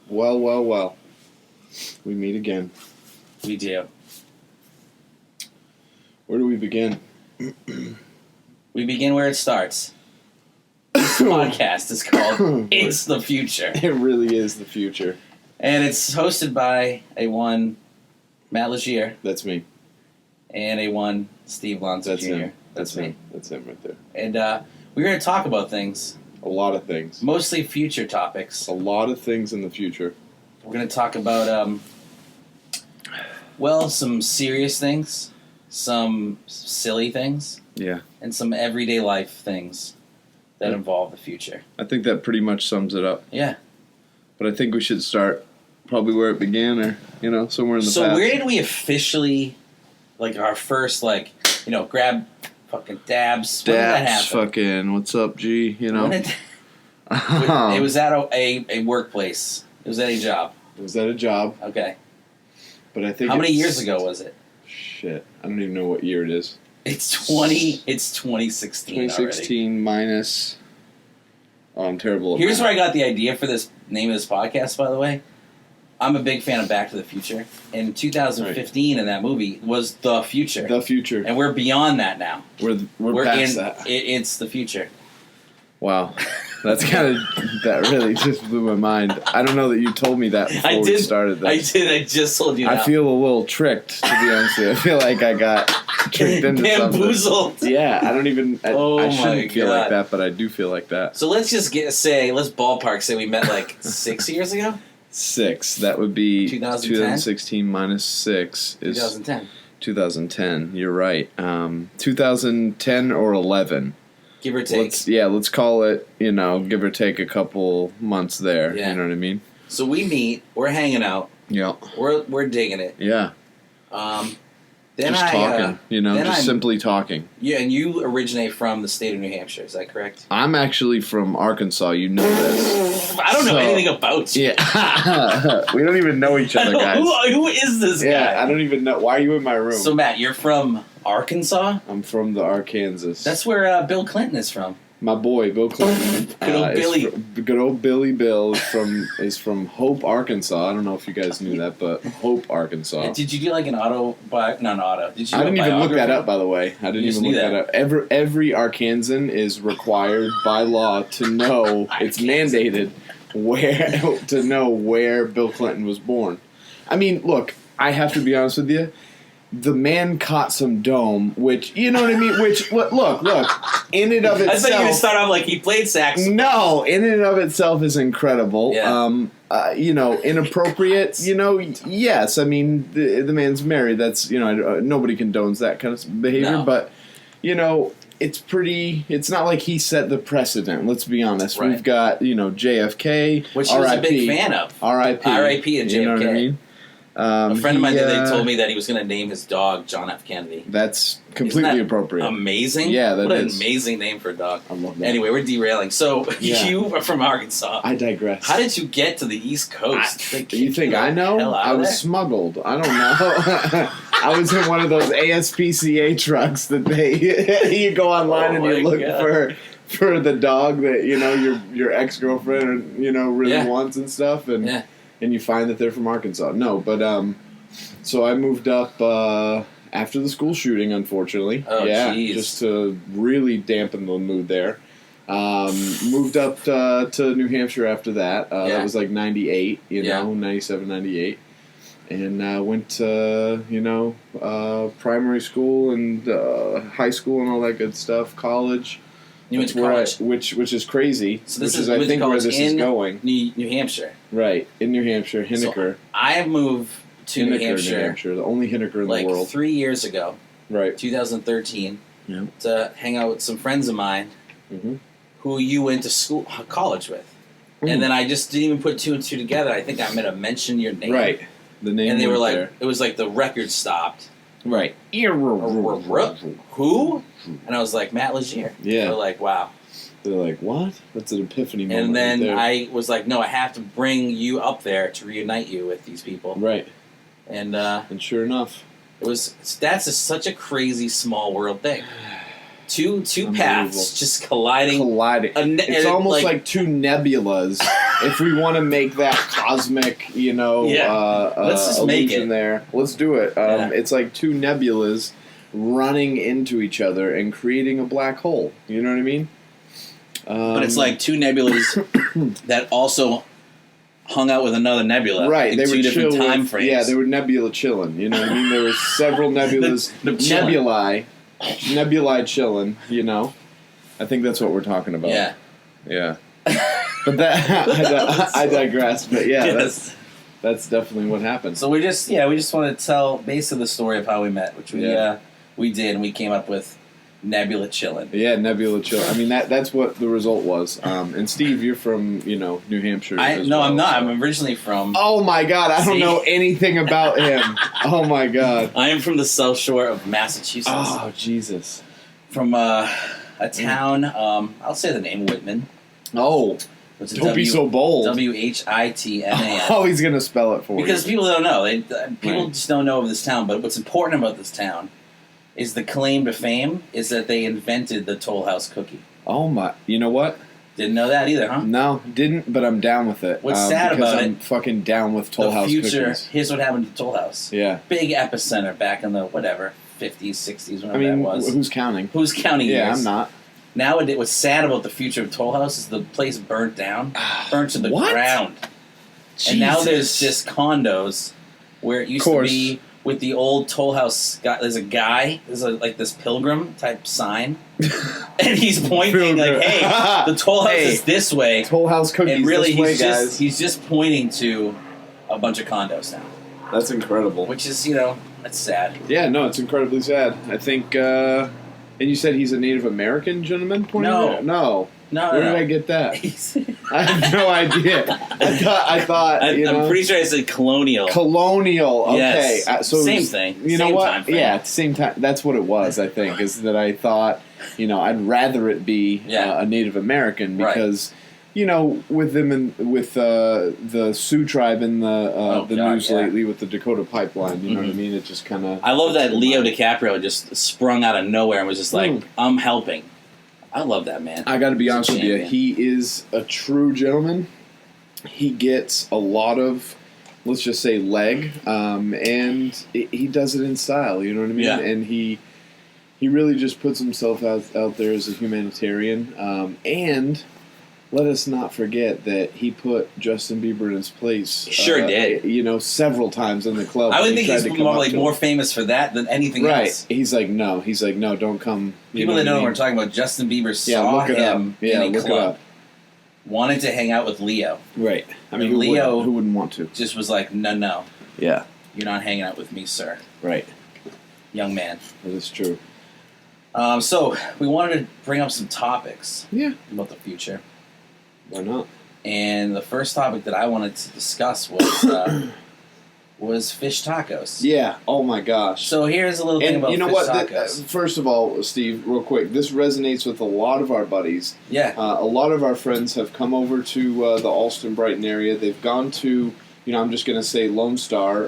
Well, well, well. We meet again. We do. Where do we begin? We begin where it starts. This podcast is called It's the Future. It really is the future. And it's hosted by a one Matt Legier That's me. and a one Steve Lonzo That's Jr. him. That's me. him. That's him right there. And we're going to talk about things, A lot of things. mostly future topics. A lot of things in the future. We're going to talk about, some serious things, some silly things, Yeah. and some everyday life things that involve the future. I think that pretty much sums it up. Yeah. But I think we should start probably where it began or, somewhere in the So past. where did we officially, our first, grab fucking dabs? When did that Dabs, happen? fucking, what's up, G? When did- it was at a workplace. It was at a job. Was that a job? Okay. But I think How many it's- years ago was it? Shit. I don't even know what year it is. It's 2016 already. 2016 minus... Oh, I'm terrible at Here's math. where I got the idea for this name of this podcast, by the way. I'm a big fan of Back to the Future. And 2015 in that movie was the future. The future. And we're beyond that now. We're past that. It's the future. Wow. That's that really just blew my mind. I don't know that you told me that before we started this. I just told you that. I feel a little tricked, to be honest with you. I feel like I got tricked into bamboozled. something. Yeah, I don't even... I shouldn't my feel God. like that, but I do feel like that. So let's just let's ballpark say we met 6 years ago? 6. That would be 2010? 2016 minus 6 is 2010. 2010. You're right. 2010 or 11. Give or take. Let's call it, give or take a couple months there. Yeah. You know what I mean? So we meet, we're hanging out, Yeah. we're digging it. Yeah. Then just talking, simply talking. Yeah, and you originate from the state of New Hampshire, is that correct? I'm actually from Arkansas, you know this. I don't know anything about you. Yeah. We don't even know each other, guys. Who is this guy? Yeah, I don't even know. Why are you in my room? So Matt, you're from Arkansas? I'm from the Arkansas. That's where Bill Clinton is from. My boy, Bill Clinton. Good old Billy. Good old Billy Bill is from Hope, Arkansas. I don't know if you guys knew that, but Hope, Arkansas. Did you do an auto? Not an auto. Did you? I didn't even look that up, by the way. I didn't even look that up. Every Arkansan is required by law to know. It's mandated to know where Bill Clinton was born. I mean, look, I have to be honest with you. The man caught some dome, which, you know what I mean? Which, look, in and of itself... I thought you were going to start off like he played sax. No, in and of itself is incredible. Yeah. Inappropriate, yes. I mean, the man's married. That's, nobody condones that kind of behavior. No. But, it's not like he set the precedent, let's be honest. Right. We've got, JFK. Which he was a big fan of. R.I.P. R.I.P. to JFK. You know what I mean? A friend of mine told me that he was going to name his dog John F. Kennedy. That's completely Isn't that appropriate. Amazing? Yeah, that what is. An amazing name for a dog. I love that. Anyway, we're derailing. So, Yeah. you are from Arkansas. I digress. How did you get to the East Coast? You think I know? I was smuggled. I don't know. I was in one of those ASPCA trucks that you go online and you look for the dog that your ex-girlfriend really wants and stuff, and you find that they're from Arkansas. No, but so I moved up after the school shooting, unfortunately. Oh, geez. Just to really dampen the mood there. Moved up to New Hampshire after that. That was 98, 97, 98. And went to, primary school and high school and all that good stuff, college. You went to college? Which is crazy, so this which is I think, where this is going. New Hampshire. Right, in New Hampshire, Henniker. So I moved to New Hampshire, the only Henniker in the world. 3 years ago, right, 2013, yeah, to hang out with some friends of mine who you went to college with. And then I just didn't even put 2 and 2 together. I think I might have mentioned your name. Right. The name, and they were like, there. It was like the record stopped. Right. Who? And I was like, Matt Legier. Yeah. They were like, wow. They're like, what? That's an epiphany moment. And then right I was like, no, I have to bring you up there to reunite you with these people. Right. And sure enough, that's such a crazy small world thing. Two paths just colliding. It's almost like two nebulas. If we want to make that cosmic, let's just make it there. Let's do it. It's like two nebulas running into each other and creating a black hole. You know what I mean? But it's like two nebulas that also hung out with another nebula. Right, in they two were different time frames. Yeah, they were nebula chilling. You know what I mean? There were several nebulas, nebulae chilling. I think that's what we're talking about. Yeah. But that I digress. But yes. that's definitely what happened. So we just want to tell basically the story of how we met, which we did, and we came up with Nebula Chillin'. Yeah, Nebula Chillin'. I mean that's what the result was. And Steve, you're from New Hampshire. No, I'm not. So. I'm originally from. Oh my God! I don't know anything about him. Oh my God! I am from the South Shore of Massachusetts. Oh Jesus! From a town. I'll say the name Whitman. Oh. Don't be so bold. Whitman. Oh, he's going to spell it for you. Because people don't know. People just don't know of this town. But what's important about this town is the claim to fame is that they invented the Toll House cookie. Oh, my. You know what? Didn't know that either, huh? No, didn't, but I'm down with it. What's sad about it? I'm fucking down with Toll House cookies. Here's what happened to Toll House. Yeah. Big epicenter back in the, 50s, 60s, whenever that was. Who's counting? Who's counting years? Yeah, I'm not. Now, what's sad about the future of Toll House is the place burnt down, burnt to the ground. Jesus. And now there's just condos where it used to be with the old Toll House. There's a guy, there's this pilgrim type sign, and he's pointing like, "Hey, the Toll House is this way." Toll House cookies and really, this way, guys. He's just pointing to a bunch of condos now. That's incredible. Which is, that's sad. Yeah, no, it's incredibly sad. I think. And you said he's a Native American gentleman? No. Where did I get that? I have no idea. I thought. I'm pretty sure I said colonial. Colonial. Okay. Yes. So same thing. You know what? Time frame. Yeah, same time. That's what it was. I think is that I thought. I'd rather it be a Native American because. With them and with the Sioux tribe in the news lately with the Dakota Pipeline, you know what I mean? It just kind of. I love that Leo DiCaprio just sprung out of nowhere and was just like, "I'm helping." I love that man. I got to be honest with you, he is a true gentleman. He gets a lot of, let's just say, leg, and he does it in style. You know what I mean? Yeah. And he really just puts himself out there as a humanitarian, and. Let us not forget that he put Justin Bieber in his place. Sure did. Several times in the club. I would think he's more famous for that than anything else. Right. He's like, no, don't come. People that don't know what we're talking about, Justin Bieber saw him in a club. Wanted to hang out with Leo. Right. I mean, Leo who wouldn't want to? Just was like, no. Yeah. You're not hanging out with me, sir. Right. Young man. That is true. So, we wanted to bring up some topics. Yeah. About the future. Why not? And the first topic that I wanted to discuss was fish tacos. Yeah. Oh my gosh. So here's a little thing about fish tacos. First of all, Steve, real quick, this resonates with a lot of our buddies. Yeah. A lot of our friends have come over to the Allston Brighton area. They've gone to, I'm just going to say Lone Star,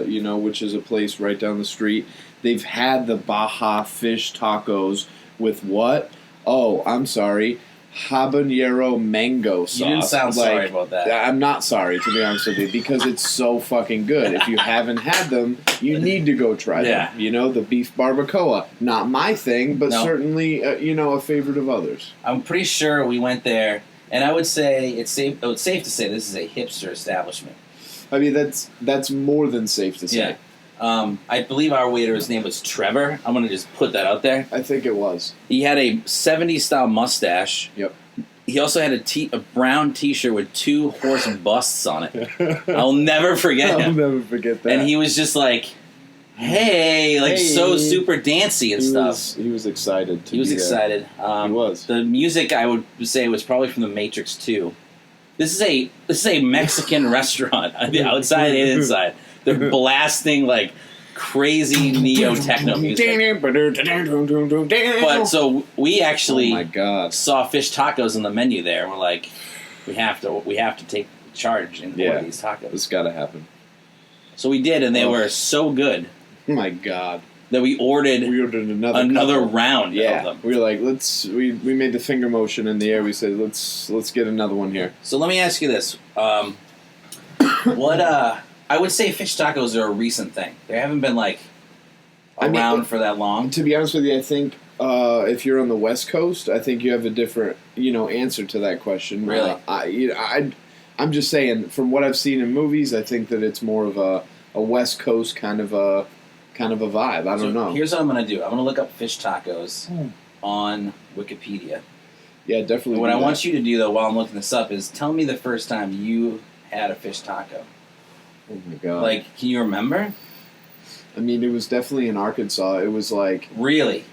which is a place right down the street. They've had the Baja fish tacos with what? Oh, I'm sorry. Habanero mango sauce. You didn't sound sorry about that. I'm not sorry, to be honest with you, because it's so fucking good. If you haven't had them, you need to go try them. The beef barbacoa. Not my thing, but certainly, a favorite of others. I'm pretty sure we went there, and I would say it's safe to say this is a hipster establishment. I mean, that's more than safe to say. Yeah. I believe our waiter's name was Trevor. I'm going to just put that out there. I think it was. He had a 70s style mustache. Yep. He also had a brown T-shirt with 2 horse busts on it. I'll never forget him. I'll never forget that. And he was just like, hey, so super dancey and stuff. He was excited. He was excited. He was. The music, I would say, was probably from The Matrix 2. This is a Mexican restaurant on the outside and inside. They're blasting like crazy neo techno music. But so we actually saw fish tacos on the menu there. And we're like, we have to take charge and order these tacos. It's got to happen. So we did, and they were so good. Oh my God. that we ordered another couple. round Yeah, of them. we were like, we made the finger motion in the air. We said, let's get another one here. So let me ask you this: what I would say fish tacos are a recent thing. They haven't been like around for that long. To be honest with you, I think if you're on the West Coast, I think you have a different answer to that question. Really, I'm just saying from what I've seen in movies, I think that it's more of a West Coast kind of a vibe. I don't know. Here's what I'm gonna do. I'm gonna look up fish tacos on Wikipedia. Yeah, definitely. And what I want you to do though, while I'm looking this up, is tell me the first time you had a fish taco. Oh my god! Like, can you remember? I mean, it was definitely in Arkansas. It was like really.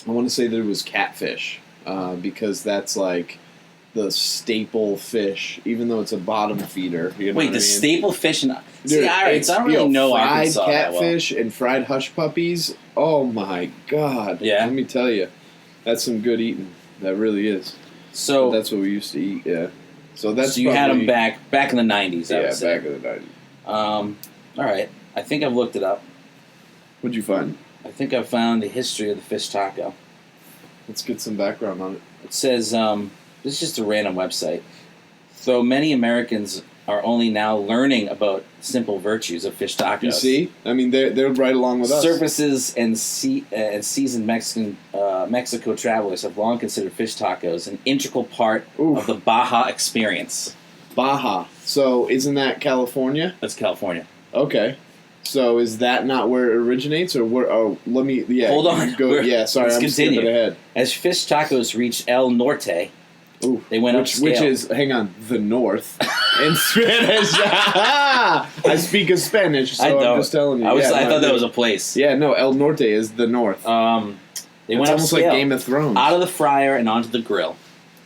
I want to say that it was catfish because that's like the staple fish, even though it's a bottom feeder. Wait, the staple fish in... Dude, I don't really know fried Arkansas catfish that well. and fried hush puppies. Oh my god! Yeah, let me tell you, that's some good eating. That really is. So but that's what we used to eat. Yeah. So that's you had them back in the 90s. Yeah, back in the 90s. All right, I think I've looked it up. What'd you find? I think I found the history of the fish taco. Let's get some background on it. It says, this is just a random website. Though many Americans are only now learning about simple virtues of fish tacos. You see? I mean, they're right along with us. Surfaces and seasoned Mexico travelers have long considered fish tacos an integral part of the Baja experience. Baja. So, isn't that California? That's California. Okay. So is that not where it originates, or where? Oh, let me. Yeah, hold on. Go, yeah, sorry, I'm skipping ahead. As fish tacos reached El Norte, they went upscale. Which is, hang on, the north in Spanish. I speak of Spanish, so I'm just telling you. I thought that was a place. Yeah, no, El Norte is the north. They went it's almost upscale, like Game of Thrones. Out of the fryer and onto the grill.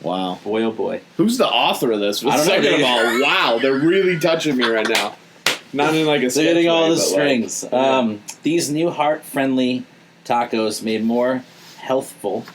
Wow, boy, oh boy. Who's the author of this? I don't know. Wow, they're really touching me right now. Not in like a they're getting all the strings. Like, these new heart-friendly tacos made more healthful,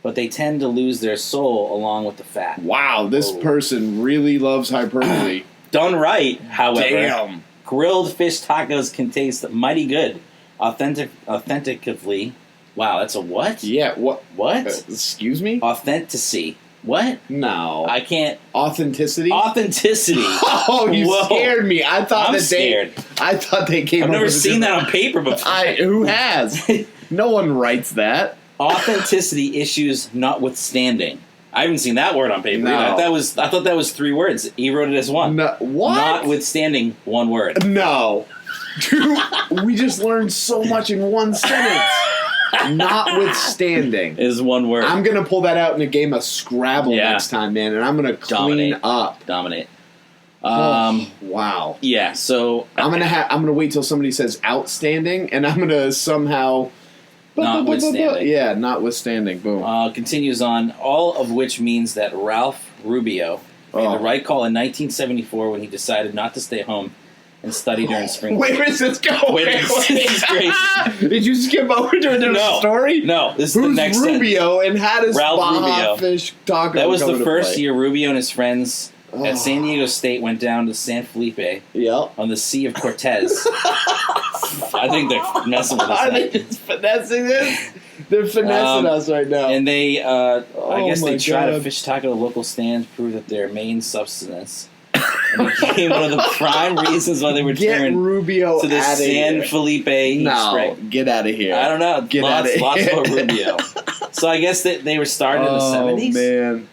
but they tend to lose their soul along with the fat. Wow, this person really loves hyperbole. Done right, however, damn, grilled fish tacos can taste mighty good. Authentically. Wow, that's a what? Yeah, what? What? Excuse me? Authenticity. What? No. I can't. Authenticity? Authenticity. Oh, you scared me. I thought scared. I thought they came I've up never with seen that on paper before. Who has? No one writes that. Authenticity issues notwithstanding. I haven't seen that word on paper. No. I thought that was 3 words. He wrote it as one. No, what? Notwithstanding 1 word. No. Dude, we just learned so much in one sentence. Notwithstanding is 1 word. I'm gonna pull that out in a game of Scrabble next time, man, and I'm gonna clean up. Dominate. Wow. Yeah. So I'm gonna wait till somebody says outstanding, and I'm gonna somehow. Notwithstanding. Yeah, notwithstanding. Boom. Continues on. All of which means that Ralph Rubio made the right call in 1974 when he decided not to stay home and study during spring. Where is this going? Wait. This is crazy. Did you skip over to a different story? No, this is Who's the next Rubio and how does Ralph Baja Rubio. Fish Taco That was come the into first play? year Rubio and his friends at San Diego State went down to San Felipe on the Sea of Cortez. I think they're messing with us. Are they just finessing this? They're finessing us right now. And they, I guess they tried God. a fish taco at local stands, prove that their main subsistence. And it became one of the prime reasons why they were turned Rubio to the San here. Felipe each spring. Get out of here. I don't know. Get lots, out of lots here. about Rubio. So I guess that they were started in the 70s? Man.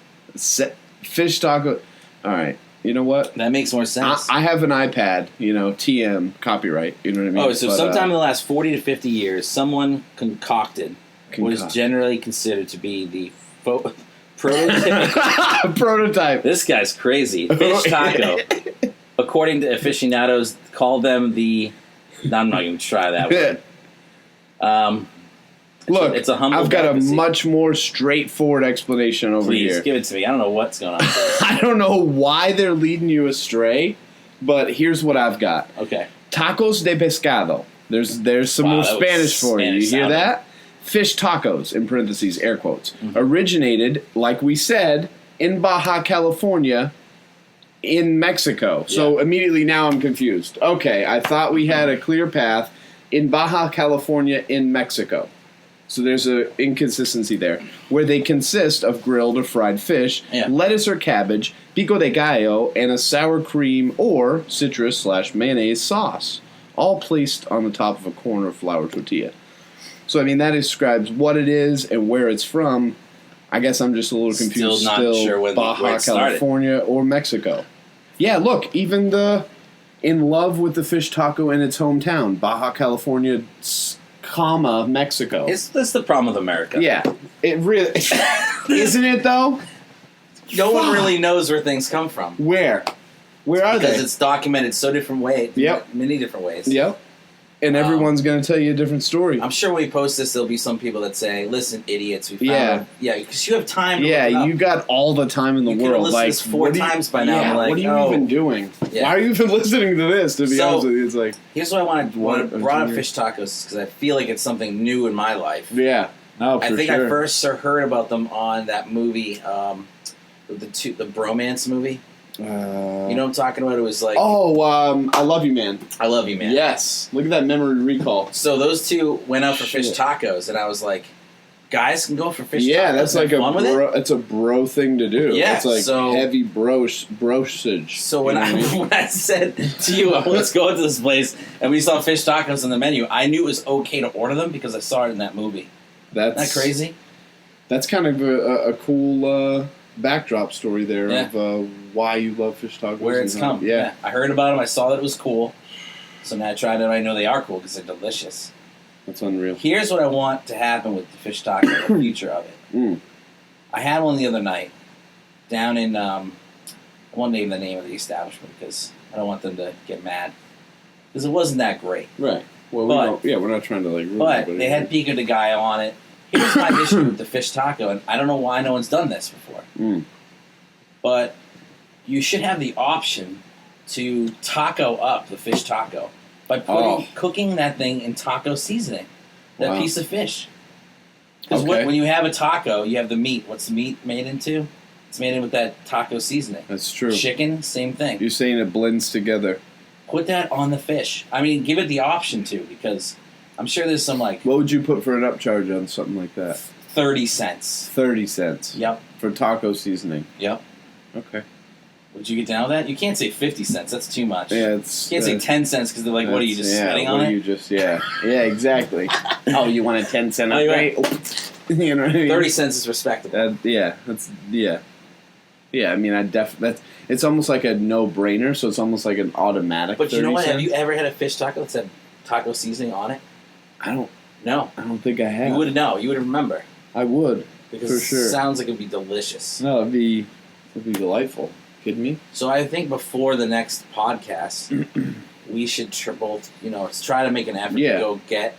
Fish taco. All right. You know what? That makes more sense. I have an iPad, TM, copyright, you know what I mean? Oh, so sometime in the last 40 to 50 years, someone concocted what is generally considered to be the prototypical... Prototype. This guy's crazy. Fish taco. According to aficionados, call them the... I'm not going to try that one. Look, it's a humble I've got delicacy. a much more straightforward explanation over Please, here. give it to me. I don't know what's going on. I don't know why they're leading you astray, but here's what I've got. Okay. Tacos de pescado. There's some more Spanish for you. You hear that? Fish tacos, in parentheses, air quotes, originated, like we said, in Baja California, in Mexico. So immediately now I'm confused. Okay, I thought we had a clear path. in Baja California in Mexico. So there's an inconsistency there, where they consist of grilled or fried fish, lettuce or cabbage, pico de gallo, and a sour cream or citrus/mayonnaise sauce, all placed on the top of a corn or flour tortilla. So, I mean, that describes what it is and where it's from. I guess I'm just a little confused. Still not sure where Baja California or Mexico. Yeah, look, even the In Love with the Fish Taco in its hometown, Baja California, Mexico. That's the problem with America. Yeah, it really isn't it though. No one really knows where things come from. Where are they? Because it's documented so different ways. Yep, many different ways. Yep, and everyone's going to tell you a different story. I'm sure when we post this, there'll be some people that say, "Listen, idiots, we found because you have time. To look it up. You got all the time in the world. You could have listened to this 4 times by now. Yeah, like, what are you even doing? Yeah. Why are you even listening to this? To be honest with you, it's like here's what I wanted. Brought up fish tacos because I feel like it's something new in my life. Yeah, I think I first heard about them on that movie, the bromance movie. You know what I'm talking about? It was like I Love You, Man. I Love You, Man. Yes, look at that memory recall. So those two went out for fish tacos, and I was like, guys can go for fish tacos. Yeah, that's like it's a bro thing to do. Yeah, it's like heavy broshage. So when I said to you, let's go to this place, and we saw fish tacos on the menu, I knew it was okay to order them because I saw it in that movie. Isn't that crazy? That's kind of a cool backdrop story there of why you love fish tacos. Where it's come. Yeah. I heard about them. I saw that it was cool. So now I tried it. I know they are cool because they're delicious. That's unreal. Here's what I want to happen with the fish taco, the future of it. I had one the other night down in, I won't name the name of the establishment because I don't want them to get mad. Because it wasn't that great. Right. Well, we're not trying to ruin but they had pico de gallo on it. Here's my issue with the fish taco, and I don't know why no one's done this before. But you should have the option to taco up the fish taco by cooking that thing in taco seasoning, that piece of fish. Because when you have a taco, you have the meat. What's the meat made into? It's made in with that taco seasoning. That's true. Chicken, same thing. You're saying it blends together. Put that on the fish. I mean, give it the option to, because I'm sure there's some like... What would you put for an upcharge on something like that? 30 cents. 30 cents? Yep. For taco seasoning? Yep. Okay. Would you get down with that? You can't say 50 cents. That's too much. Yeah, you can't say 10 cents because they're like, what are you, just spitting on it? Yeah, exactly. Oh, you want a 10-cent upgrade? You know what I mean? 30 cents is respectable. Yeah, I mean, it's almost like a no-brainer, so it's almost like an automatic. But you know what? Have you ever had a fish taco that said taco seasoning on it? I don't think I have. You would know. You would remember. I would, because for sure. It sounds like it'd be delicious. No, it'd be delightful. Kidding me? So I think before the next podcast, we should both, try to make an effort to go get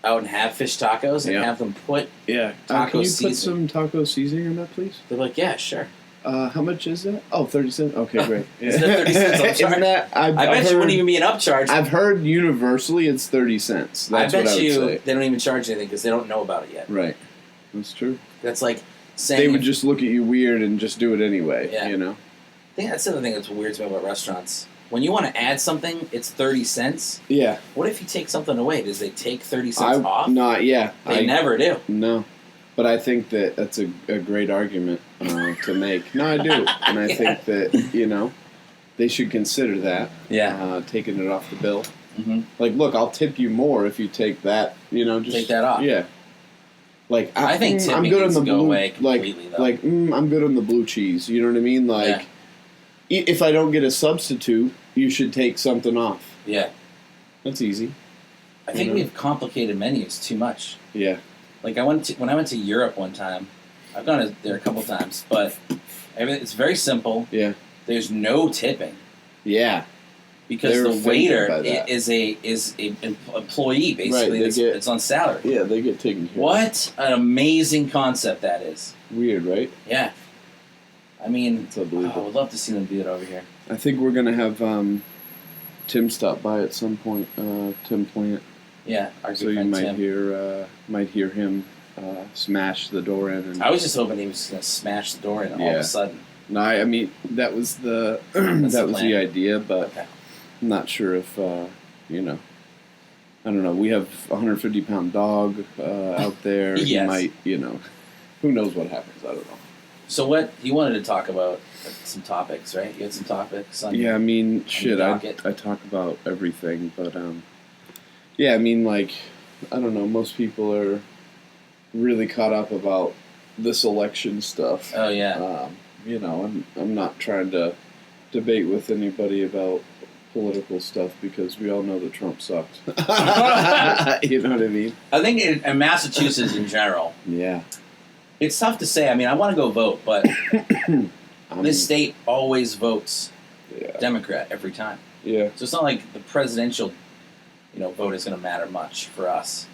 out and have fish tacos and have them put taco seasoning. Put some taco seasoning on that, please? They're like, yeah, sure. How much is that? Oh, 30 cents? Okay, great. Is that 30 cents upcharge? Isn't that, I bet you wouldn't even be an upcharge. I've heard universally it's 30 cents. That's I bet what I would say. they don't even charge anything because they don't know about it yet. Right. That's true. That's like saying... They would just look at you weird and just do it anyway, I think that's the other thing that's weird to me about restaurants. When you want to add something, it's 30 cents. Yeah. What if you take something away? Does they take 30 cents off? They never do. No. But I think that's a great argument to make. No, I do. And I think that, they should consider that. Yeah. Taking it off the bill. Mm-hmm. Like, look, I'll tip you more if you take that, just... Take that off. Yeah. Like, I think tipping I'm good needs on the to go blue, away completely, though. I'm good on the blue cheese. You know what I mean? Like, if I don't get a substitute, you should take something off. Yeah. That's easy. I think we've complicated menus too much. Yeah. Like, when I went to Europe one time, I've gone there a couple times, but it's very simple. Yeah. There's no tipping. Yeah. Because the waiter is a employee, basically. Right, it's on salary. Yeah, they get taken care of. What an amazing concept that is. Weird, right? Yeah. I mean, it's unbelievable. I would love to see them do it over here. I think we're going to have Tim stop by at some point, Tim Plant. Yeah, our so good friend Tim. You might hear him smash the door in. And I was just hoping he was going to smash the door in all of a sudden. No, I mean, that was the that was the idea, but I'm not sure if, I don't know. We have a 150-pound dog out there. Yes. He might, who knows what happens? I don't know. So what you wanted to talk about? Some topics, right? You had some topics. Yeah, I mean, shit. I talk about everything, but yeah, I mean, like, I don't know. Most people are really caught up about this election stuff. Oh yeah. I'm not trying to debate with anybody about political stuff because we all know that Trump sucks. You know what I mean? I think in Massachusetts in general, yeah, it's tough to say. I mean, I want to go vote, but this state always votes Democrat every time. Yeah. So it's not like the presidential, vote is going to matter much for us.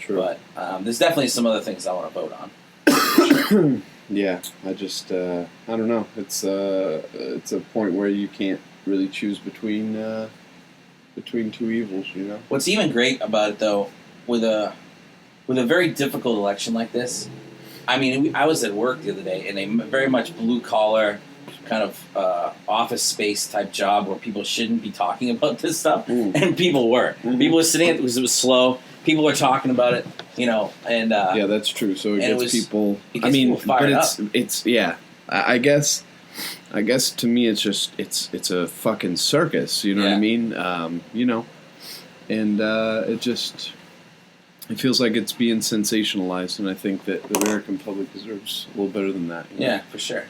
True. But there's definitely some other things I want to vote on. Yeah, I just I don't know. It's a point where you can't really choose between two evils, What's even great about it though, with a very difficult election like this, I mean, I was at work the other day in a very much blue collar kind of office space type job where people shouldn't be talking about this stuff, and people were. Mm-hmm. People were sitting because it was slow. People were talking about it, and yeah, that's true. So it gets people. People fired up. It's yeah. I guess to me it's just it's a fucking circus. You know what I mean? And it feels like it's being sensationalized, and I think that the American public deserves a little better than that. Yeah, for sure.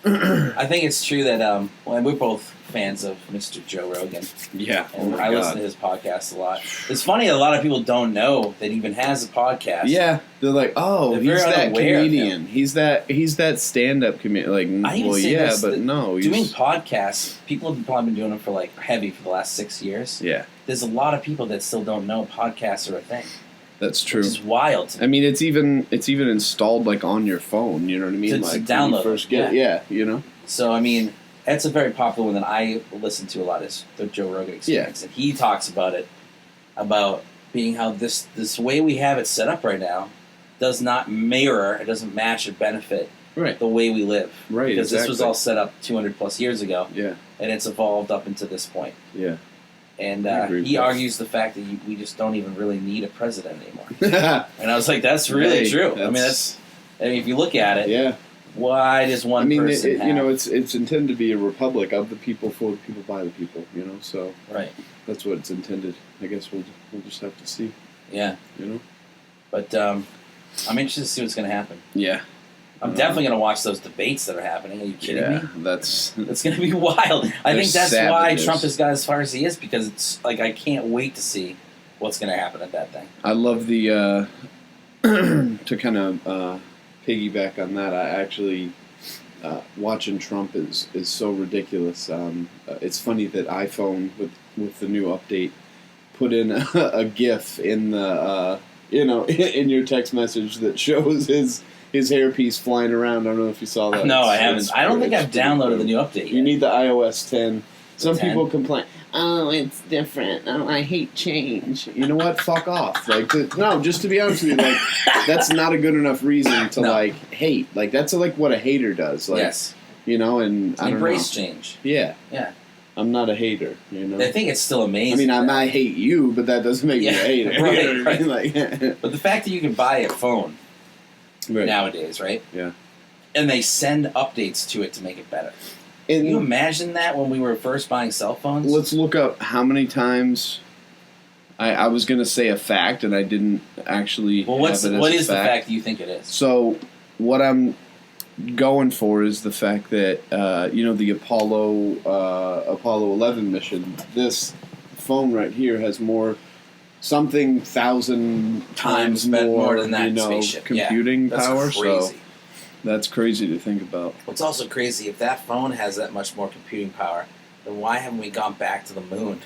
I think it's true that we're both fans of Mr. Joe Rogan. Yeah, and I listen to his podcast a lot. It's funny, a lot of people don't know that he even has a podcast. Yeah, they're like, "Oh, he's that comedian. He's that stand-up comedian." Like, well, yeah, but no, doing podcasts. People have probably been doing them for heavy for the last 6 years. Yeah, there's a lot of people that still don't know podcasts are a thing. That's true. Which is wild to me. I mean, it's even installed on your phone. You know what I mean? To download. When you first get it, So I mean, that's a very popular one that I listen to a lot. Is the Joe Rogan Experience, and he talks about it, about being how this way we have it set up right now does not mirror, it doesn't match or benefit the way we live. Right. Because this was all set up 200 plus years ago. Yeah. And it's evolved up into this point. Yeah. And he argues the fact that we just don't even really need a president anymore. And I was like, that's really true. I mean, if you look at it, why does one person have... it's intended to be a republic of the people, for the people, by the people, so right. That's what it's intended. I guess we'll just have to see. Yeah. But I'm interested to see what's going to happen. Yeah. I'm definitely going to watch those debates that are happening. Are you kidding me? That's going to be wild. I think that's why Trump has got as far as he is, because it's I can't wait to see what's going to happen at that thing. I love the to kind of piggyback on that. I actually watching Trump is so ridiculous. It's funny that iPhone with the new update put in a GIF in the in your text message that shows his hairpiece flying around. I don't know if you saw that. No, I haven't. I don't think I've downloaded the new update yet. You need the iOS 10. Some 10? people complain, "Oh, it's different. Oh, I hate change." You know what? Fuck off. Just to be honest with you, that's not a good enough reason to hate. That's what a hater does. Yes. And I don't embrace change. Yeah. Yeah. I'm not a hater, I think it's still amazing. I mean, I hate you, but that doesn't make me a hater. Right. But the fact that you can buy a phone nowadays, right? Yeah. And they send updates to it to make it better. Can you imagine that when we were first buying cell phones? Let's look up how many times... I was going to say a fact, and I didn't actually what is the fact you think it is? So, what I'm going for is the fact that, the Apollo 11 mission, this phone right here has something 1,000 times more than that spaceship. Computing power. That's crazy. So that's crazy to think about. What's also crazy, if that phone has that much more computing power, then why haven't we gone back to the moon?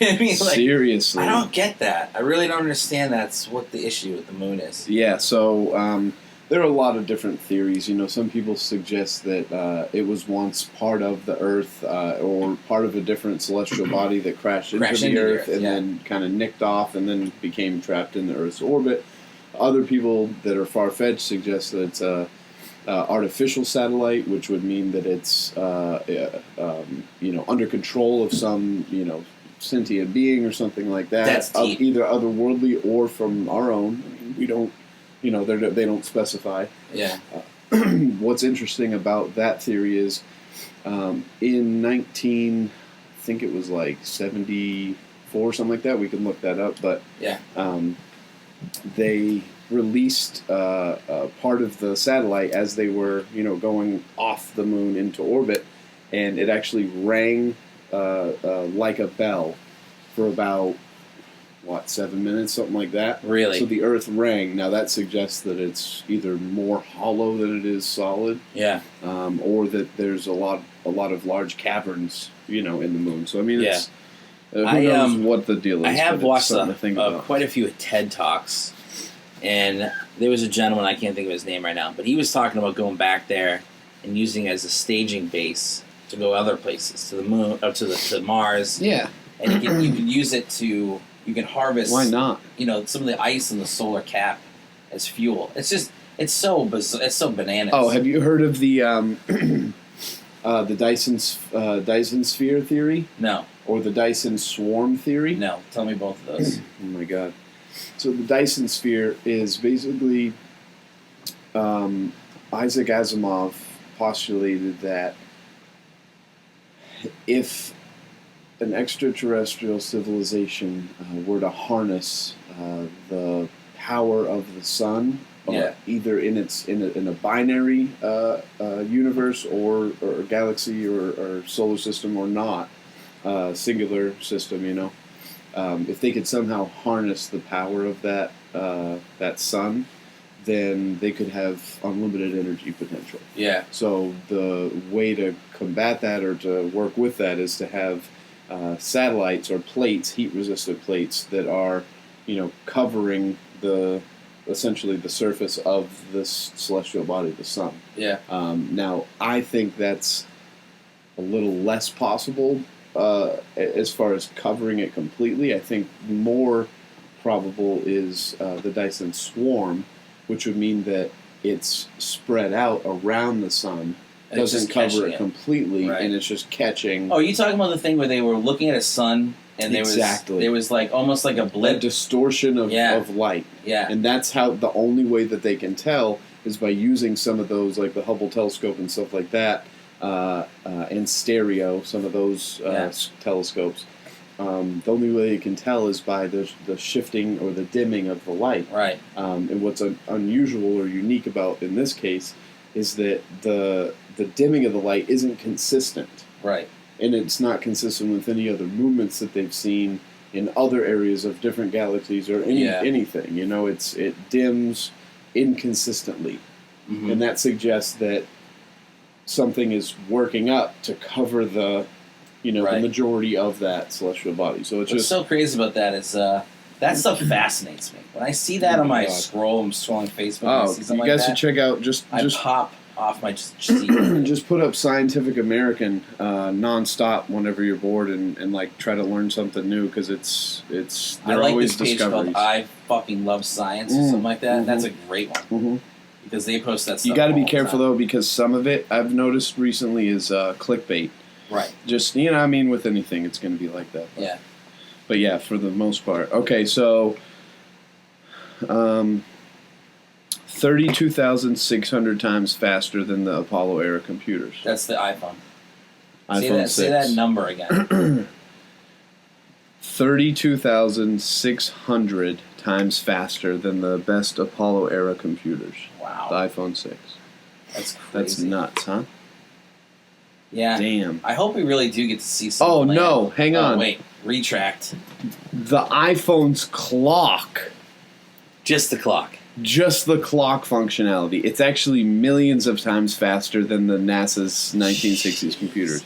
I mean, seriously. I don't get that. I really don't understand that's what the issue with the moon is. Yeah, so there are a lot of different theories. Some people suggest that it was once part of the Earth or part of a different celestial body that crashed into the Earth and then kind of nicked off and then became trapped in the Earth's orbit. Other people that are far-fetched suggest that it's a artificial satellite, which would mean that it's under control of some sentient being or something like that. That's deep. Either otherworldly or from our own. I mean, we don't, they don't specify. Yeah. What's interesting about that theory is in I think it was like 74, something like that. We can look that up, but yeah. They released part of the satellite as they were, going off the moon into orbit, and it actually rang like a bell for about 7 minutes, something like that. Really? So the Earth rang. Now that suggests that it's either more hollow than it is solid. Yeah. Or that there's a lot of large caverns, in the moon. So I mean, it's who knows what the deal is. I have watched quite a few TED Talks, and there was a gentleman, I can't think of his name right now, but he was talking about going back there and using it as a staging base to go other places, to the moon, or to Mars. Yeah. And you can use it to. You can harvest. Why not? Some of the ice in the solar cap as fuel. It's so bizarre. It's so bananas. Oh, have you heard of the the Dyson sphere theory? No. Or the Dyson swarm theory? No. Tell me both of those. Oh my god! So the Dyson sphere is basically Isaac Asimov postulated that if an extraterrestrial civilization were to harness the power of the sun, either in a binary universe or galaxy or solar system or not, singular system, if they could somehow harness the power of that sun, then they could have unlimited energy potential. Yeah. So the way to combat that or to work with that is to have satellites or plates, heat-resistant plates that are, covering essentially the surface of this celestial body, the sun. Yeah. Now, I think that's a little less possible as far as covering it completely. I think more probable is the Dyson swarm, which would mean that it's spread out around the sun. Doesn't cover it completely, right. And it's just catching. Oh, are you talking about the thing where they were looking at a sun and there was like almost like a blip, a distortion of light. Yeah, and that's how the only way that they can tell is by using some of those, like the Hubble telescope and stuff like that, and stereo, some of those telescopes. The only way you can tell is by the shifting or the dimming of the light. Right. And what's unusual or unique about in this case is that the dimming of the light isn't consistent. Right. And it's not consistent with any other movements that they've seen in other areas of different galaxies or anything. It dims inconsistently. Mm-hmm. And that suggests that something is working up to cover the the majority of that celestial body. So What's so crazy about that is that stuff fascinates me. When I see that on my scroll, I'm scrolling Facebook. And I see something you guys should check out. I pop off my just put up Scientific American nonstop whenever you're bored and like try to learn something new because I like always this page discoveries. called I fucking love science or something like that. Mm-hmm. That's a great one because they post that stuff. You got to be careful though because some of it I've noticed recently is clickbait. Right. Just with anything it's going to be like that. Yeah. But yeah, for the most part. Okay, so 32,600 times faster than the Apollo era computers. That's the iPhone. iPhone 6. Say that number again. 32,600 times faster than the best Apollo era computers. Wow. The iPhone 6. That's crazy. That's nuts, huh? Yeah. Damn. I hope we really do get to see something. Oh, no. Hang on. Wait. Retract. The iPhone's clock. Just the clock. Just the clock functionality. It's actually millions of times faster than the NASA's 1960s computers.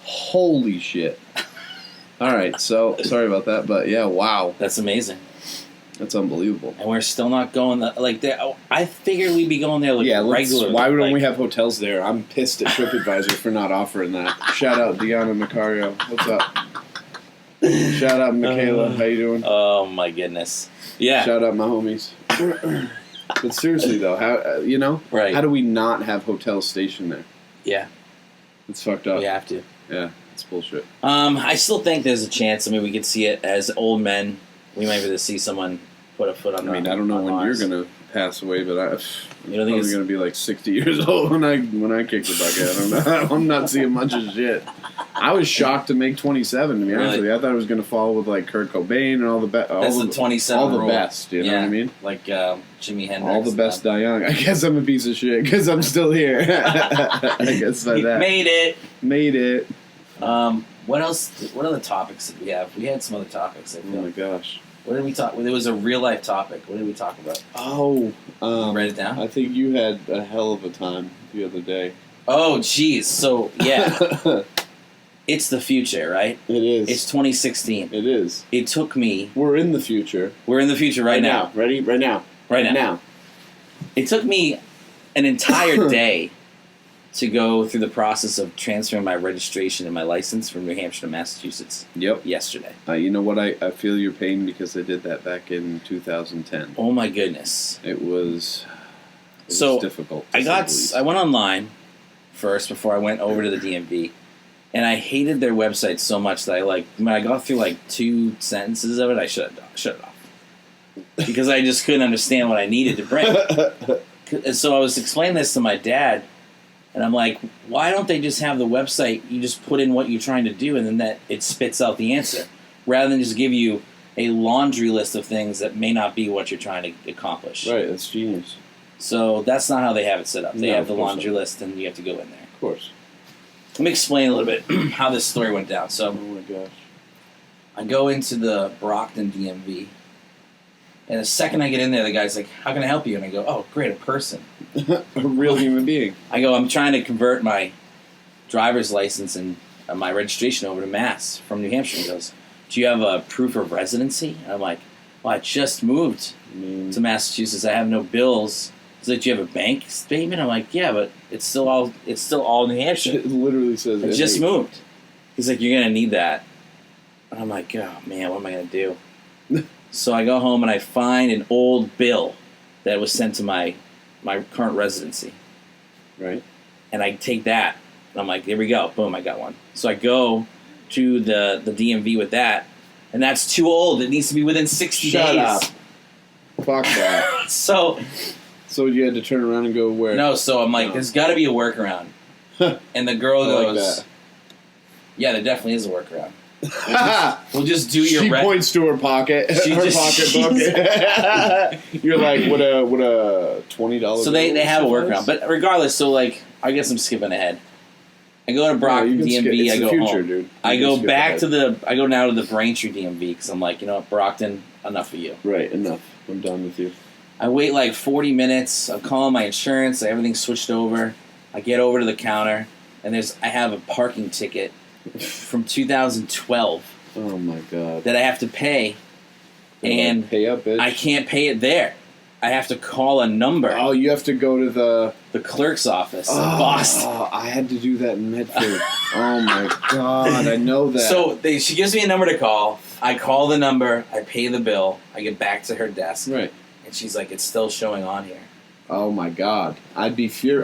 Holy shit. All right. So, sorry about that. But, yeah, wow. That's amazing. That's unbelievable. And we're still not going there. I figured we'd be going there regularly. Why don't we have hotels there? I'm pissed at TripAdvisor for not offering that. Shout out Deanna Macario. What's up? Shout out Michaela. How you doing? Oh my goodness. Yeah. Shout out my homies. But seriously though, how right? How do we not have hotels stationed there? Yeah. It's fucked up. We have to. Yeah. It's bullshit. I still think there's a chance. I mean, we could see it as old men. We might be able to see someone put a foot on. I mean, I don't know when Mars. you're gonna pass away, but You don't think I'm it's gonna be like 60 years old when I kick the bucket. I don't know. I'm not seeing much of shit. I was shocked to make 27. To be honest Really? with you, I thought I was gonna follow with like Kurt Cobain and all the best. that's the 27 all the rule. best. You know what I mean? Like Jimi Hendrix. All the best die young. I guess I'm a piece of shit because I'm still here. I guess by You that. made it. Made it. What else? What other topics did we have? We had some other topics. I Oh feel. my gosh. What did we talk? There was a real life topic. What did we talk about? Oh. Write it down. I think you had a hell of a time the other day. Oh, geez. So yeah, it's the future, right? It is. It's 2016. It is. It took me. We're in the future. We're in the future right now. Ready? Right now. Right now. It took me an entire day to go through the process of transferring my registration and my license from New Hampshire to Massachusetts Yep. yesterday. You know what? I feel your pain because I did that back in 2010. Oh my goodness. It was So, difficult. to I say got. the least. I went online first before I went over to the DMV, and I hated their website so much that when I got through like 2 sentences of it, I shut it off because I just couldn't understand what I needed to bring. And so I was explaining this to my dad, and I'm like, why don't they just have the website? You just put in what you're trying to do, and then that it spits out the answer, rather than just give you a laundry list of things that may not be what you're trying to accomplish. Right, that's genius. So that's not how they have it set up. They No, have the of course laundry not. list, and you have to go in there. Of course. Let me explain a little bit how this story went down. Oh So my gosh. I go into the Brockton DMV, and the second I get in there, the guy's like, "How can I help you?" And I go, "Oh, great, a person." A real human being. I go, "I'm trying to convert my driver's license and my registration over to Mass from New Hampshire." He goes, "Do you have a proof of residency?" And I'm like, "Well, I just moved I mean, to Massachusetts. I have no bills." He's like, "Do you have a bank statement?" I'm like, "Yeah, but it's still all New Hampshire. it literally says I just moved." He's like, "You're gonna need that." And I'm like, "Oh man, what am I gonna do?" So I go home and I find an old bill that was sent to my current residency, Right. and I take that and I'm like, "There we go, boom, I got one." So I go to the DMV with that, and that's too old. It needs to be within 60 Shut days. up. Fuck that. So So you had to turn around and go where? no, so I'm like, No. "There's got to be a workaround." And the girl I like goes, that. "Yeah, there definitely is a workaround. We'll just do your She reg- points to her pocket. She her just- pocketbook. You're like, what a $20. So they have a bill workaround, suffice? but regardless, so like I guess I'm skipping ahead. I go to No, Brockton you can skip- DMV. it's I the go future, home. dude. You I can go skip back ahead. to the. I go now to the Braintree DMV because I'm like, you know what, Brockton, enough of you. Right, enough. I'm done with you. I wait like 40 minutes. I'm calling my insurance. Everything's switched over. I get over to the counter, and I have a parking ticket from 2012 Oh my god. that I have to pay, and pay up, bitch. I can't pay it there. I have to call a number, Oh, you have to go to the the clerk's office in Boston. Oh, I had to do that in Medford. Oh my god, I know that. So she gives me a number to call. I call the number. I pay the bill. I get back to her desk, right. and she's like, "It's still showing on here." Oh my god, I'd be So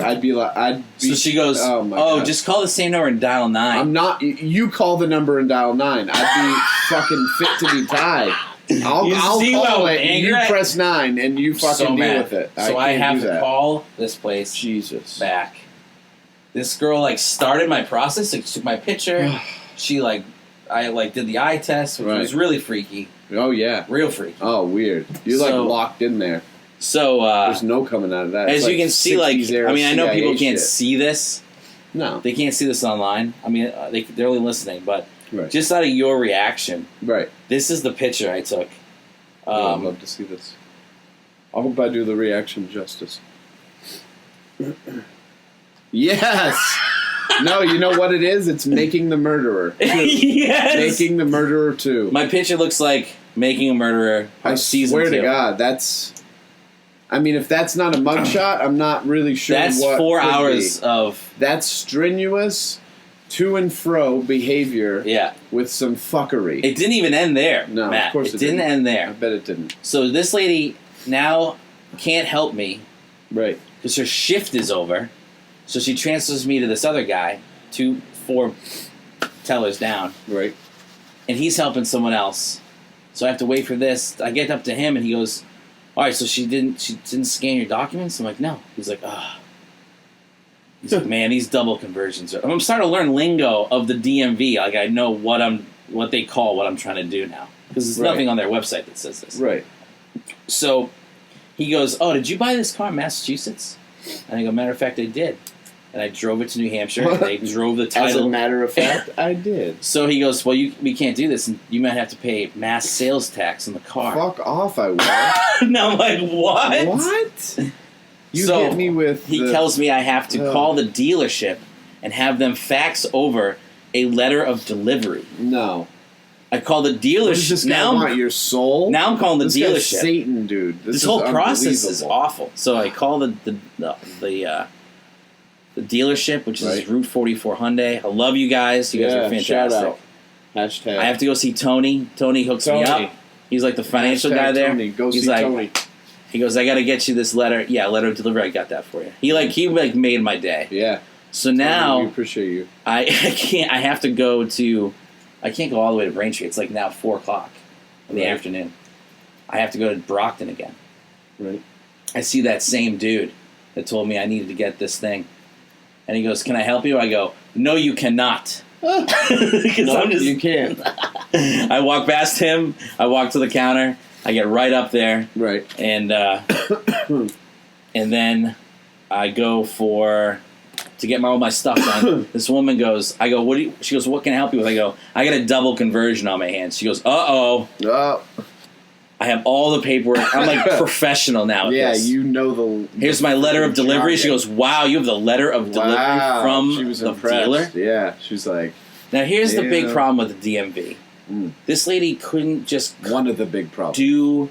she goes, Oh my "Oh, god. just call the same number and dial 9." I'm not. You call the number and dial 9. I'd be fucking fit to be tied. I'll You call see how it. angry You I- press 9 and you fucking so deal mad. with it. So I can't have do to that. call this place Jesus. back. This girl started my process. Like, took my picture. She I did the eye test, which Right. was really freaky, Oh yeah. real freaky. Oh weird. You're So- locked in there. So There's no coming out of that. as It's you can see, 60s era I mean, I know CIA people can't shit. see this. No. They can't see this online. I mean, they're only listening, but Right. just out of your reaction, Right. this is the picture I took. I'd love to see this. I hope I do the reaction justice. Yes. No, you know what it is? It's Making the Murderer. Yes! Making the Murderer 2. My picture looks like Making a Murderer. I season swear 2. to God, that's. I mean, if that's not a mugshot, I'm not really sure. That's what 4 could hours be. of That's strenuous, to and fro behavior yeah. with some fuckery. It didn't even end there, No, of Matt. course it it didn't didn't. end I there. bet it didn't. So this lady now can't help me Right. because her shift is over. So she transfers me to this other guy for tellers down, Right. and he's helping someone else. So I have to wait for this. I get up to him, and he goes, "All right, so she didn't scan your documents?" I'm like, "No." He's like, "Ah." He's like, "Man, these double conversions are." I'm starting to learn lingo of the DMV. Like I know what they call what I'm trying to do now because there's nothing on their website that says this. Right. So he goes, "Oh, did you buy this car in Massachusetts?" And I go, "Matter of fact, I did." And I drove it to New Hampshire. And they drove the title. As a matter of fact, I did. So he goes, "Well, we can't do this. And you might have to pay mass sales tax on the car." Fuck off, I will. Now I'm like, what? What? You So, hit me with. He tells me I have to call the dealership and have them fax over a letter of delivery. No. I call the What does this dealership. guy Now, want your soul? now I'm calling the This guy's dealership. Satan, dude. This is whole process is unbelievable. awful. So I call the dealership, which is Right. Route 44 Hyundai. I love you guys. You guys are fantastic. Shout out. Hashtag. I have to go see Tony. Tony hooks me Tony. up. He's like the financial Hashtag guy there. Tony. Go He's see like, Tony. he goes, "I got to get you this letter." Yeah, letter of delivery. I got that for you. He made my day. Yeah. So We now appreciate you. I can't. I have to go to. I can't go all the way to Braintree. It's like now 4:00 in the Right. afternoon. I have to go to Brockton again. Right. I see that same dude that told me I needed to get this thing, and he goes, "Can I help you?" I go, "No, you cannot." Because No, I'm just. you can't. I walk past him. I walk to the counter. I get right up there, Right. and and then I go to get all my stuff done. This woman goes, I go, "What do you?" She goes, "What can I help you with?" I go, "I got a double conversion on my hands." She goes, "Uh-oh." Oh. I have all the paperwork. I'm like professional now. At Yeah, this. you know the. Here's my letter of delivery. She goes, "Wow, you have the letter of delivery from she was the impressed. dealer." Yeah, she's like Now here's the big Yeah. problem with the DMV. Mm. This lady couldn't just one of the big problems. do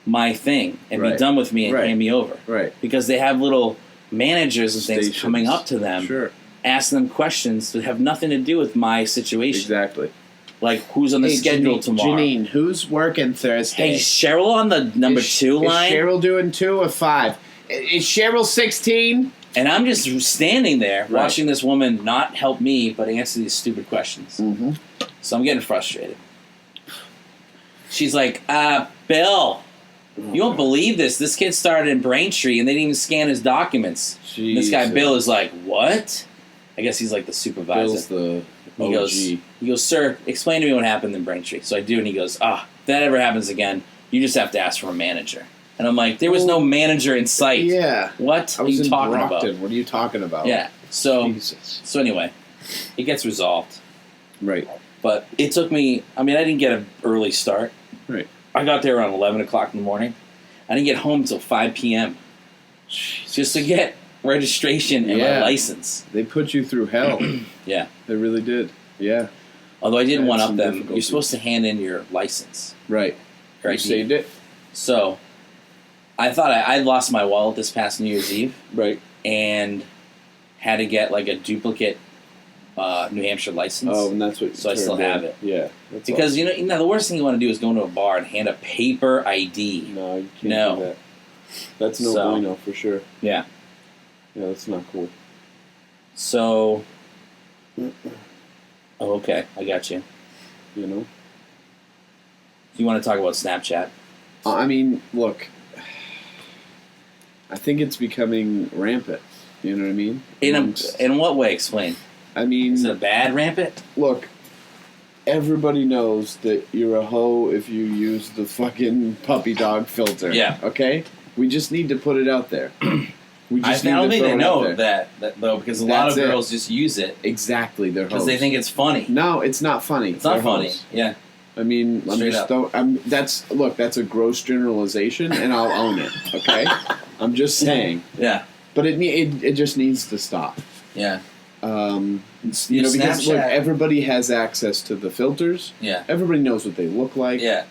my thing and be Right. done with me and Right. hand me over. Right. Because they have little managers and things Stations. coming up to them, Sure. asking them questions that have nothing to do with my situation. Exactly. Like, who's on the schedule tomorrow? Janine, who's working Thursday? Hey, Cheryl on the number Is- 2 line? Is Cheryl doing 2 or 5? Is Cheryl 16? And I'm just standing there Right. watching this woman not help me but answer these stupid questions. Mm-hmm. So I'm getting frustrated. She's like, Bill, you won't believe this. This kid started in Braintree and they didn't even scan his documents. And this guy, Bill, is like, what? I guess he's like the supervisor. Bill's the He OG. goes, "Sir, explain to me what happened in Braintree." So I do, and he goes, if that ever happens again, you just have to ask for a manager. And I'm like, there was no manager in sight. Yeah. What I are was you in talking Brockton. about? What are you talking about? Yeah. Jesus. So anyway, it gets resolved. Right. But it took me, I didn't get an early start. Right. I got there around 11 o'clock in the morning. I didn't get home until 5 p.m. just to get registration and my license. They put you through hell. Yeah. They really did. Yeah. Although I did Had one up some them. You're difficulties. supposed to hand in your license. Right. Your You ID. saved it? So, I thought I lost my wallet this past New Year's Eve Right. and had to get like a duplicate New Hampshire license. Oh, and that's what. So I still have it. Yeah. That's Because you know the worst thing you want to do is go into a bar and hand a paper ID. awesome. No, you can't No. do that. That's no So- bueno for sure. Yeah. Yeah, that's not cool. So. Oh, okay. I got you. You know. You want to talk about Snapchat? I mean, look. I think it's becoming rampant. You know what I mean? In what way? Explain. I mean, Is it a bad rampant? look. Everybody knows that you're a hoe if you use the fucking puppy dog filter. Yeah. Okay. We just need to put it out there. We I just don't need to think they throw it out know there. that though, because a lot That's of it. girls just use it Exactly, they're because hoes. they think it's funny. No, it's not funny. It's not They're funny. hoes. Yeah. I mean, Straight up. that's a gross generalization, and I'll own it. Okay, I'm just saying, Yeah. but it just needs to stop. Yeah. Because Snapchat- look, everybody has access to the filters. Yeah. Everybody knows what they look like. Yeah.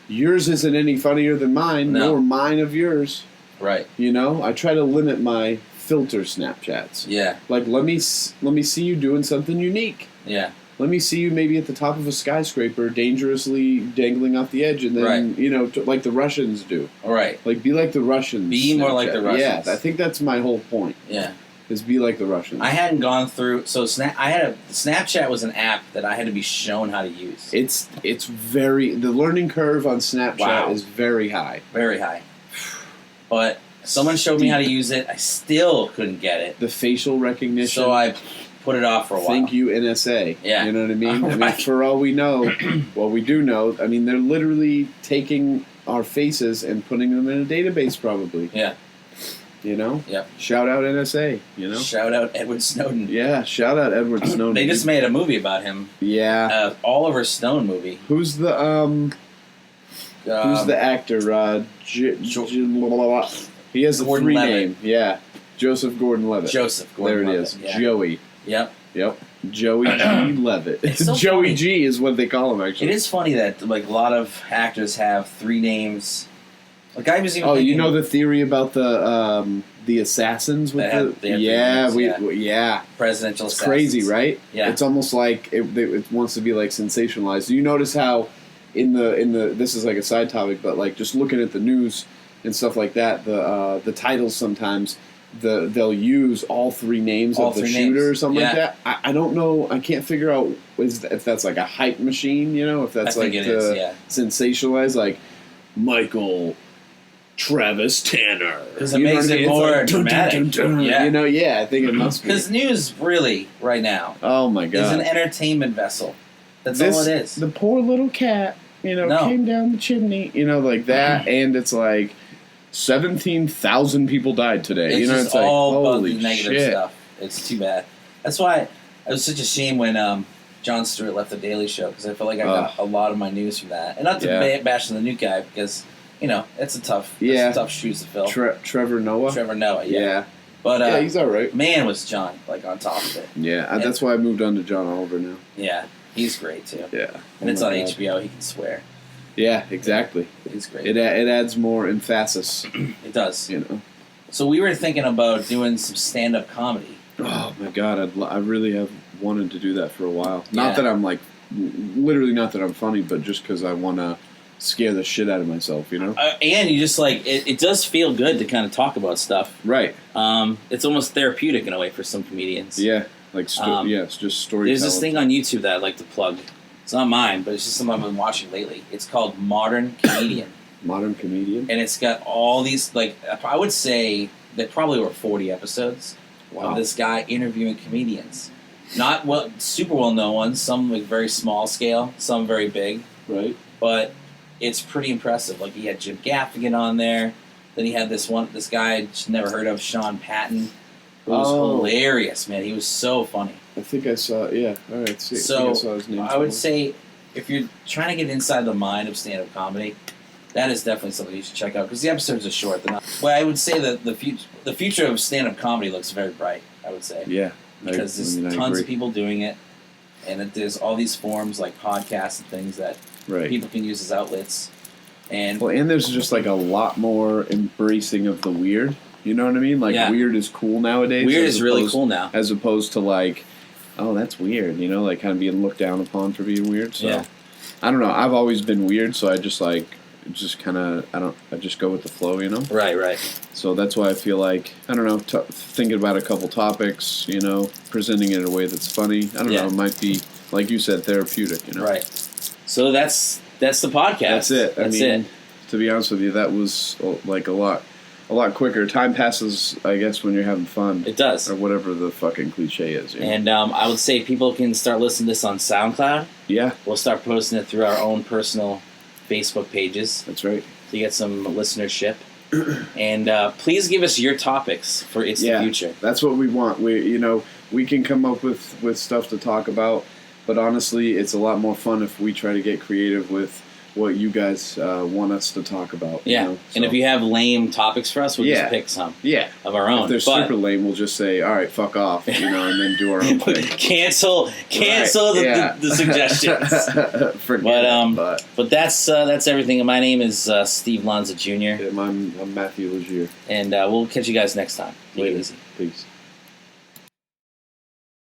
Yours isn't any funnier than mine, No. nor mine of yours. Right. You know, I try to limit my filter Snapchats. Yeah. Like, let me see you doing something unique. Yeah. Let me see you maybe at the top of a skyscraper, dangerously dangling off the edge, and then Right. like the Russians do. All right. Like, be like the Russians. Be more like the Snapchat. Russians. Yeah, I think that's my whole point. Yeah. Is be like the Russians. I hadn't gone through. So Snapchat was an app that I had to be shown how to use. It's the learning curve on Snapchat is very high. Very high. But someone showed me how to use it. I still couldn't get it. The facial recognition. So I put it off for a while. Thank you, NSA. Yeah. You know what I mean? I mean, Right. for all we know, well, we do know, I mean, they're literally taking our faces and putting them in a database, probably. Yeah. You know? Yep. Shout out NSA, you know? Shout out Edward Snowden. Yeah, shout out Edward Snowden. They just made a movie about him. Yeah. Oliver Stone movie. Who's the actor? He has a Gordon three Levitt. name. Yeah. Joseph Gordon-Levitt. Joseph There it Gordon-Levitt, is. yeah. Joey. Yep. Yep. Joey G. Levitt. It's so Joey funny. G is what they call him, actually. It is funny that like a lot of actors have three names. Like I was even. Oh, thinking, you know the theory about the assassins with They have the three names, yeah. presidential. It's assassins. crazy, right? Yeah. It's almost like it wants to be like sensationalized. You notice how in the this is like a side topic, but like just looking at the news and stuff like that, the titles sometimes they'll use all three names All of the three shooter names. or something like Yeah. that. I don't know. I can't figure out if that's like a hype machine, you know, if that's I like think it to is, yeah. sensationalize, like Michael Travis Tanner. Because it You know makes what I it mean? It's more like, dun, dun, dramatic. dun, dun. Yeah. You know, I think it must be. Because news really right now Oh my is god! an entertainment vessel. That's all it is. The poor little cat, you know, No. came down the chimney, you know, like that, and it's like 17,000 people died today. It's you know, just it's like all about holy the negative shit. stuff. It's too bad. That's why it was such a shame when Jon Stewart left the Daily Show because I felt like I got a lot of my news from that. And not to bash the new guy because you know it's a tough shoes to fill. Trevor Noah. Trevor Noah, yeah. Yeah. But He's all right. man, was John like on top of it. Yeah, that's why I moved on to John Oliver now. Yeah, he's great too. Yeah, And it's Oh on my God. HBO. He can swear. Yeah, exactly. He's great. It adds more emphasis, It does. you know. So we were thinking about doing some stand-up comedy. Oh my god, I really have wanted to do that for a while. Yeah. Not that I'm like, literally not that I'm funny, but just because I want to scare the shit out of myself, you know? And you just like it does feel good to kind of talk about stuff. Right. It's almost therapeutic in a way for some comedians. Yeah. Like, it's just storytelling. There's this thing on YouTube that I'd like to plug. It's not mine, but it's just something I've been watching lately. It's called Modern Comedian. Modern Comedian? And it's got all these, like, I would say there probably were 40 episodes of this guy interviewing comedians. Not super well-known ones, some like very small scale, some very big. Right. But it's pretty impressive. Like, he had Jim Gaffigan on there. Then he had this guy I just never heard of, Sean Patton. It was hilarious, man. He was so funny. I think I saw, yeah. All right. See, So I think I saw his name I would say if you're trying to get inside the mind of stand-up comedy, that is definitely something you should check out because the episodes are short. Well, I would say that the future of stand-up comedy looks very bright. I would say Yeah. because there's I tons agree. of people doing it, and that there's all these forms like podcasts and things that Right. people can use as outlets. And Well, and there's just like a lot more embracing of the weird. You know what I mean? Like, Yeah. weird is cool nowadays. weird as is really opposed- cool now. As opposed to like, oh, that's weird, you know, like kind of being looked down upon for being weird. So, Yeah. I don't know. I've always been weird, so I just like, I just go with the flow, you know? Right. So that's why I feel like, I don't know, thinking about a couple topics, you know, presenting it in a way that's funny. I don't know, it might be, like you said, therapeutic, you know? Right. So that's the podcast. That's it. That's I mean, it. To be honest with you, that was like a lot quicker. Time passes, I guess, when you're having fun. It does. Or whatever the fucking cliche is. You know? And I would say people can start listening to this on SoundCloud. Yeah, We'll start posting it through our own personal Facebook pages that's right. to get some listenership. And please give us your topics for It's the Future. That's what we want. We can come up with stuff to talk about, but honestly, it's a lot more fun if we try to get creative with what you guys want us to talk about. Yeah. You know? And if So, you have lame topics for us, we'll just pick some yeah. of our own. If they're But super lame, we'll just say, all right, fuck off, you know, and then do our own thing. cancel Right. the suggestions. Forget it, But that's everything. My name is Steve Lanza Jr. I'm Matthew Legier. And we'll catch you guys next time. Take it Later. easy. Peace.